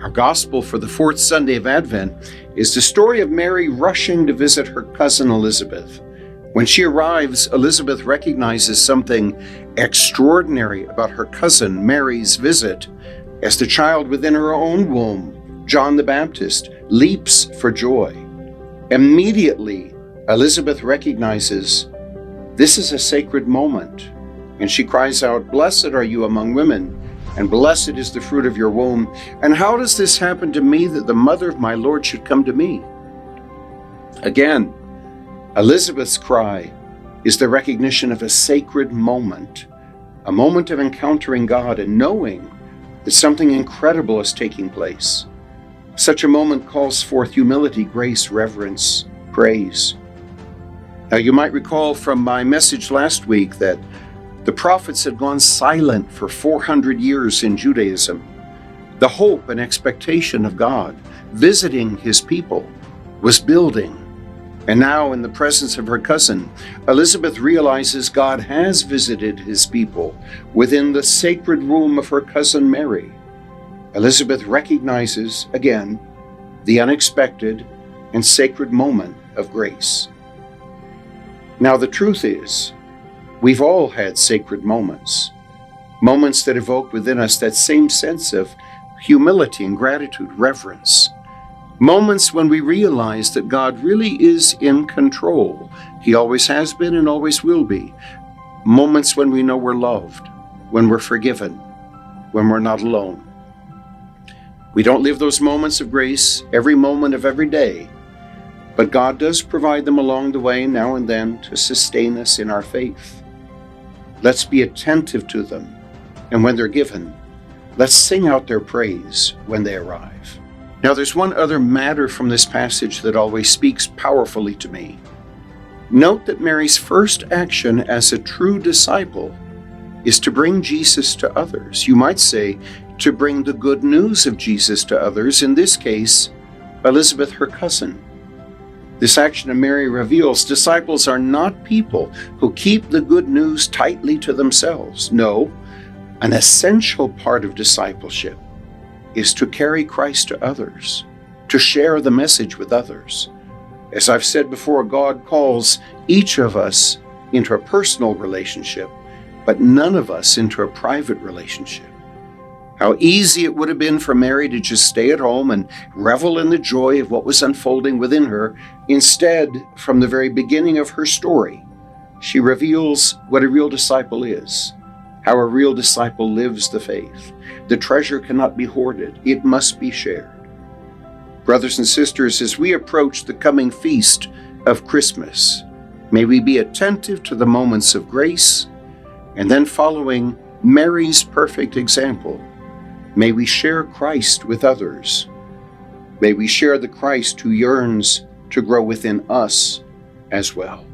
Our gospel for the fourth Sunday of Advent is the story of Mary rushing to visit her cousin Elizabeth. When she arrives, Elizabeth recognizes something extraordinary about her cousin Mary's visit as the child within her own womb, John the Baptist, leaps for joy. Immediately, Elizabeth recognizes this is a sacred moment, and she cries out, "Blessed are you among women, and blessed is the fruit of your womb. And how does this happen to me that the mother of my Lord should come to me?" Again, Elizabeth's cry is the recognition of a sacred moment, a moment of encountering God and knowing that something incredible is taking place. Such a moment calls forth humility, grace, reverence, praise. Now, you might recall from my message last week that the prophets had gone silent for 400 years in Judaism. The hope and expectation of God visiting his people was building. And now, in the presence of her cousin, Elizabeth realizes God has visited his people within the sacred womb of her cousin Mary. Elizabeth recognizes, again, the unexpected and sacred moment of grace. Now, the truth is, we've all had sacred moments that evoke within us that same sense of humility and gratitude, reverence. Moments when we realize that God really is in control. He always has been and always will be. Moments when we know we're loved, when we're forgiven, when we're not alone. We don't live those moments of grace every moment of every day, but God does provide them along the way now and then to sustain us in our faith. Let's be attentive to them, and when they're given, let's sing out their praise when they arrive. Now, there's one other matter from this passage that always speaks powerfully to me. Note that Mary's first action as a true disciple is to bring Jesus to others. You might say, to bring the good news of Jesus to others, in this case, Elizabeth, her cousin. This action of Mary reveals disciples are not people who keep the good news tightly to themselves. No, an essential part of discipleship is to carry Christ to others, to share the message with others. As I've said before, God calls each of us into a personal relationship, but none of us into a private relationship. How easy it would have been for Mary to just stay at home and revel in the joy of what was unfolding within her. Instead, from the very beginning of her story, she reveals what a real disciple is, how a real disciple lives the faith. The treasure cannot be hoarded, it must be shared. Brothers and sisters, as we approach the coming feast of Christmas, may we be attentive to the moments of grace, and then following Mary's perfect example, may we share Christ with others. May we share the Christ who yearns to grow within us as well.